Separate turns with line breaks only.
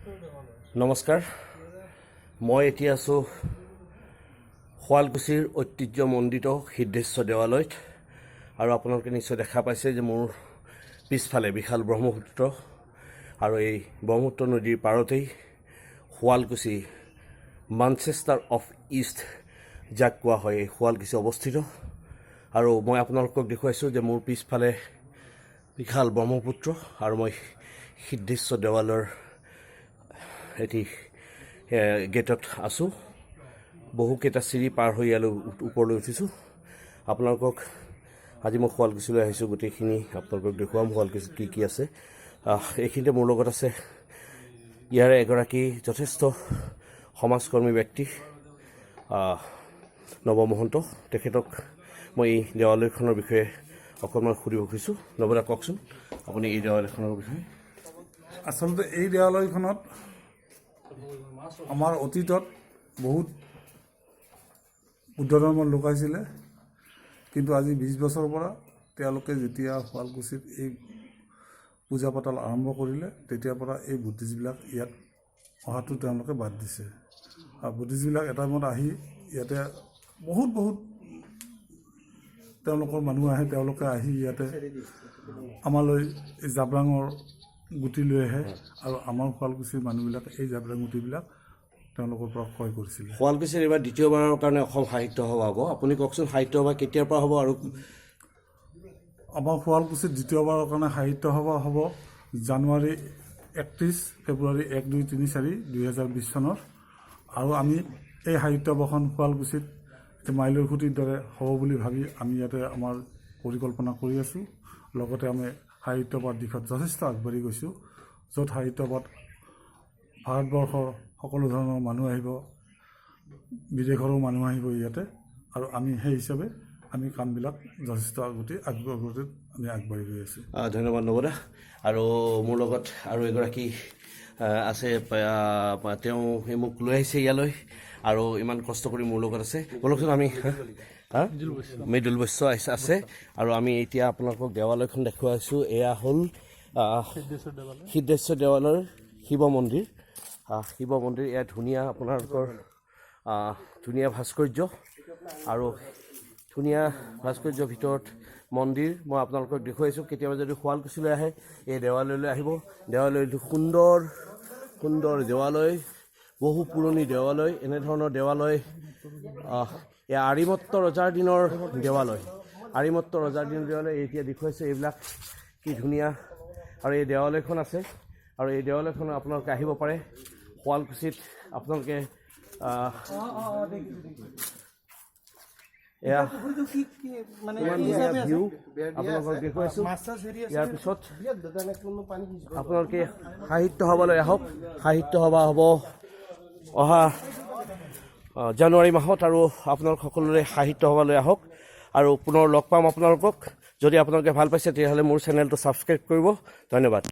নমস্কাৰ মই এতিয়া আছো শুৱালকুছিৰ ঐতিহ্যমণ্ডিত সিদ্ধেশ্বৰ দেৱালয়ত আৰু আপোনালোকে নিশ্চয় দেখা পাইছে যে মোৰ পিছফালে বিশাল ব্ৰহ্মপুত্ৰ আৰু এই ব্ৰহ্মপুত্ৰ নদীৰ পাৰতেই শুৱালকুছি মানচেষ্টাৰ অফ ইষ্ট যাক কোৱা হয় এই শুৱালকুছি অৱস্থিত আৰু মই আপোনালোকক দেখুৱাইছোঁ যে মোৰ পিছফালে বিশাল ব্ৰহ্মপুত্ৰ আৰু মই সিদ্ধেশ্বৰ দেৱালয়ৰ এটি গেটত আছোঁ বহুকেইটা চিৰি পাৰ হৈ ইয়ালৈ ওপৰলৈ উঠিছোঁ আপোনালোকক আজি মই শুৱালকুছিলৈ আহিছোঁ গোটেইখিনি আপোনালোকক দেখুৱাম শুৱালকুছিত কি আছে এইখিনিতে মোৰ লগত আছে ইয়াৰে এগৰাকী যথেষ্ট সমাজকৰ্মী ব্যক্তি নৱ মহন্ত তেখেতক মই এই দেৱালয়খনৰ বিষয়ে অকণমান সুধিব খুজিছোঁ নৱদা কওকচোন আপুনি এই দেৱালয়খনৰ বিষয়ে
আচলতে এই দেৱালয়খনত আমাৰ অতীতত বহুত বুদ্ধ ধৰ্মৰ লোক আহিছিলে কিন্তু আজি 20 বছৰৰ পৰা তেওঁলোকে যেতিয়া শুৱালকুছিত এই পূজা পাতল আৰম্ভ কৰিলে তেতিয়াৰ পৰা এই বুদ্ধিষ্টবিলাক ইয়াত অহাটো তেওঁলোকে বাদ দিছে আৰু বুদ্ধিষ্টবিলাক এটা মত আহি ইয়াতে বহুত তেওঁলোকৰ মানুহ আহে তেওঁলোকে আহি ইয়াতে আমালৈ এই জাবৰাঙৰ গুটি লৈ আহে আৰু আমাৰ শুৱালকুছিৰ মানুহবিলাকে এই জাবৰাং গুটিবিলাক তেওঁলোকৰ পৰা ক্ৰয় কৰিছিলে
শুৱালকুছিৰ এইবাৰ দ্বিতীয়বাৰৰ কাৰণে অসম সাহিত্য সভা হ'ব আপুনি কওকচোন সাহিত্য সভা কেতিয়াৰ পৰা হ'ব আৰু
আমাৰ শুৱালকুছিত দ্বিতীয়বাৰৰ কাৰণে সাহিত্য সভা হ'ব জানুৱাৰী 31 ফেব্ৰুৱাৰী 1 2 3 4 2020 চনৰ আৰু আমি এই সাহিত্য সভাখন শুৱালকুছিত মাইলৰ খুঁটিৰ দৰে হ'ব বুলি ভাবি আমি ইয়াতে আমাৰ পৰিকল্পনা কৰি আছোঁ লগতে আমি সাহিত্যপাঠ দিশত যথেষ্ট আগবাঢ়ি গৈছোঁ য'ত সাহিত্যপাঠ ভাৰতবৰ্ষৰ সকলো ধৰণৰ মানুহ আহিব বিদেশৰো মানুহ আহিব ইয়াতে আৰু আমি সেই হিচাপে আমি কামবিলাক যথেষ্ট আগতে আমি আগবাঢ়ি গৈ আছোঁ
ধন্যবাদ নৱদা আৰু মোৰ লগত আৰু এগৰাকী আছে তেওঁ মোক লৈ আহিছে ইয়ালৈ আৰু ইমান কষ্ট কৰি মোৰ লগত আছে বলকচোন আমি মৃদুল বৈশ্য আছে আৰু আমি এতিয়া আপোনালোকক দেৱালয়খন দেখুৱাইছোঁ এয়া হ'ল সিদ্ধেশ্বৰ দেৱালয়ৰ শিৱ মন্দিৰ এয়া ধুনীয়া আপোনালোকৰ ধুনীয়া ভাস্কৰ্য আৰু ধুনীয়া ভাস্কৰ্যৰ ভিতৰত মন্দিৰ মই আপোনালোকক দেখুৱাইছোঁ কেতিয়াবা যদি শুৱালকুছিলৈ আহে এই দেৱালয়লৈ আহিব দেৱালয়টো সুন্দৰ দেৱালয় বহু পুৰণি দেৱালয় এনেধৰণৰ দেৱালয় এয়া আৰিমত্ত ৰজাৰ দিনৰ দেৱালয় এতিয়া দেখুৱাইছে এইবিলাক কি ধুনীয়া আৰু এই দেৱালয়খন আছে আৰু এই দেৱালয়খন আপোনালোকে আহিব পাৰে শুৱালকুছিত আপোনালোকে এয়া ভিউ আপোনালোকক দেখুৱাইছোঁ ইয়াৰ পিছত আপোনালোকে সাহিত্য সভালৈ আহক সাহিত্য সভা হ'ব অহা জানুৱাৰী মাহত আৰু আপোনালোক সকলোৰে সাহিত্য সভালৈ আহক আৰু পুনৰ লগ পাম আপোনালোকক যদি আপোনালোকে ভাল পাইছে তেতিয়াহ'লে মোৰ চেনেলটো ছাবস্ক্ৰাইব কৰিব ধন্যবাদ।